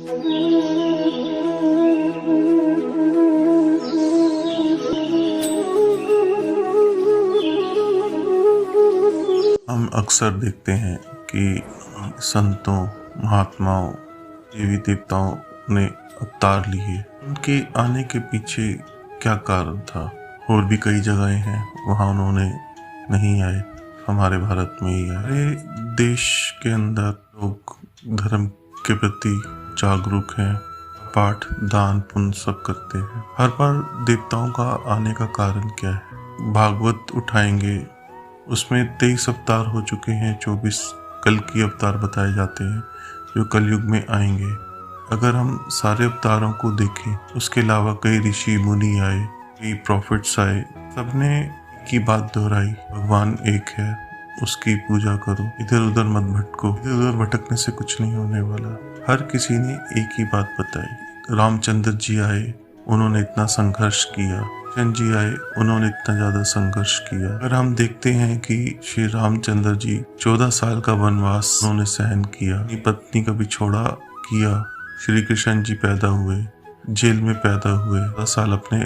हम अक्सर देखते हैं कि संतों, महात्माओं, देवी देवताओं ने अवतार लिए। उनके आने के पीछे क्या कारण था? और भी कई जगहें हैं वहाँ उन्होंने नहीं आए, हमारे भारत में ही आए। देश के अंदर लोग धर्म के प्रति जागरूक हैं, पाठ, दान, पुण्य सब करते हैं। हर बार देवताओं का आने का कारण क्या है? भागवत उठाएंगे, उसमें 23 अवतार हो चुके हैं, 24 कल की अवतार बताए जाते हैं जो कलयुग में आएंगे। अगर हम सारे अवतारों को देखें, उसके अलावा कई ऋषि मुनि आए, कई प्रॉफिट्स आए, सबने एक ही बात दोहराई, भगवान एक है, उसकी पूजा करो, इधर उधर मत भटको, इधर उधर भटकने से कुछ नहीं होने वाला। हर किसी ने एक ही बात बताई। रामचंद्र जी आए, उन्होंने इतना संघर्ष किया। कृष्ण जी आए, उन्होंने इतना ज्यादा संघर्ष किया। अगर हम देखते हैं कि श्री रामचंद्र जी 14 साल का वनवास उन्होंने सहन किया, अपनी पत्नी का बिछोड़ा किया। श्री कृष्ण जी पैदा हुए, जेल में पैदा हुए, 10 साल अपने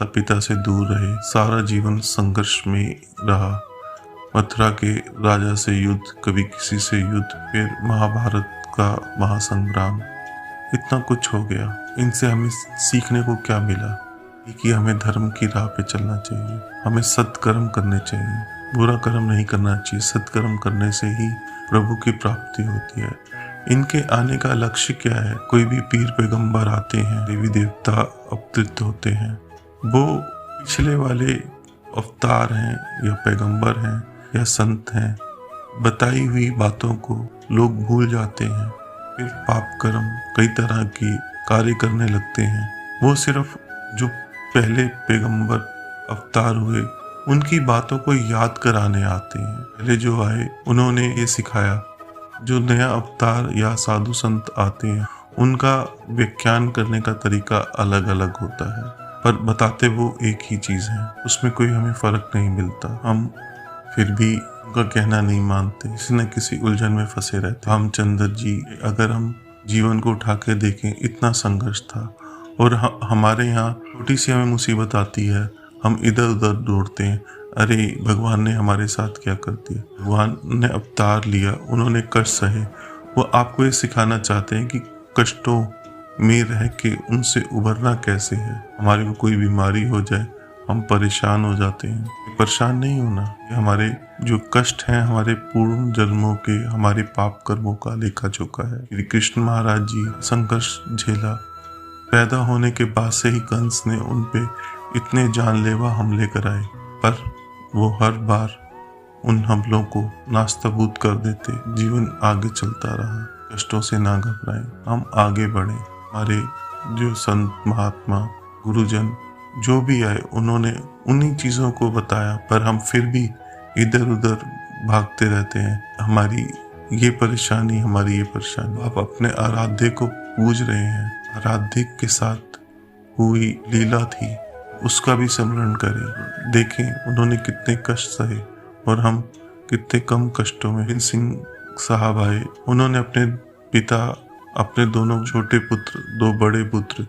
पिता से दूर रहे, सारा जीवन संघर्ष में रहा। मथुरा के राजा से युद्ध, कभी किसी से युद्ध, फिर महाभारत का महासंग्राम, इतना कुछ हो गया। इनसे हमें सीखने को क्या मिला? कि हमें धर्म की राह पे चलना चाहिए, हमें सत्कर्म करने चाहिए, बुरा कर्म नहीं करना चाहिए। सत्कर्म करने से ही प्रभु की प्राप्ति होती है। इनके आने का लक्ष्य क्या है? कोई भी पीर पैगंबर आते हैं, देवी देवता अवतरित होते हैं, वो पिछले वाले अवतार हैं या पैगंबर हैं या संत हैं, बताई हुई बातों को लोग भूल जाते हैं, फिर पाप कर्म कई तरह की कार्य करने लगते हैं। वो सिर्फ जो पहले पैगंबर अवतार हुए उनकी बातों को याद कराने आते हैं। पहले जो आए उन्होंने ये सिखाया। जो नया अवतार या साधु संत आते हैं उनका व्याख्यान करने का तरीका अलग अलग होता है, पर बताते वो एक ही चीज है, उसमें कोई हमें फर्क नहीं मिलता। हम फिर भी उनका कहना नहीं मानते, किसी न किसी उलझन में फंसे रहते। रामचंद्र जी, अगर हम जीवन को उठा के देखें, इतना संघर्ष था। और हमारे यहाँ छोटी सी हमें मुसीबत आती है, हम इधर उधर दौड़ते हैं, अरे भगवान ने हमारे साथ क्या कर दिया। भगवान ने अवतार लिया, उन्होंने कष्ट सहे। वो आपको ये सिखाना चाहते हैं कि कष्टों में रह के उनसे उभरना कैसे है। हमारे को कोई बीमारी हो जाए, हम परेशान हो जाते हैं। परेशान नहीं होना, ये हमारे जो कष्ट हैं हमारे पूर्व जन्मों के, हमारे पाप कर्मों का लेखा जोखा है। श्री कृष्ण महाराज जी संघर्ष झेला, पैदा होने के बाद से ही कंस ने उन पे इतने जानलेवा हमले कराए, पर वो हर बार उन हमलों को नास्तबूद कर देते। जीवन आगे चलता रहा, कष्टों से ना घबराएं, हम आगे बढ़ें। हमारे जो संत महात्मा गुरुजन जो भी आए उन्होंने उन्हीं चीज़ों को बताया, पर हम फिर भी इधर उधर भागते रहते हैं। हमारी ये परेशानी, हमारी ये परेशानी। आप अपने आराध्य को पूज रहे हैं, आराध्य के साथ हुई लीला थी, उसका भी स्मरण करें। देखें उन्होंने कितने कष्ट सहे और हम कितने कम कष्टों में। गोविंद सिंह साहब आए, उन्होंने अपने पिता, अपने दोनों छोटे पुत्र, 2 बड़े पुत्र,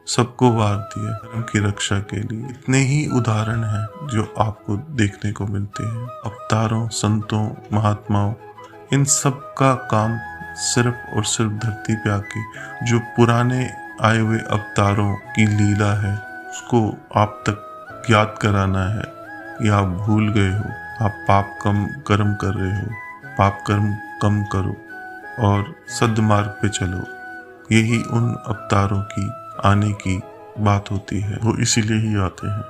सबको वार दिया धर्म की रक्षा के लिए। इतने ही उदाहरण हैं जो आपको देखने को मिलते हैं। अवतारों, संतों, महात्माओं, इन सब का काम सिर्फ और सिर्फ धरती पे आके जो पुराने आए हुए अवतारों की लीला है उसको आप तक याद कराना है कि आप भूल गए हो, आप पाप कम कर्म कर रहे हो, पाप कर्म कम करो और सद्मार्ग पे चलो। यही उन अवतारों की आने की बात होती है, वो इसीलिए ही आते हैं।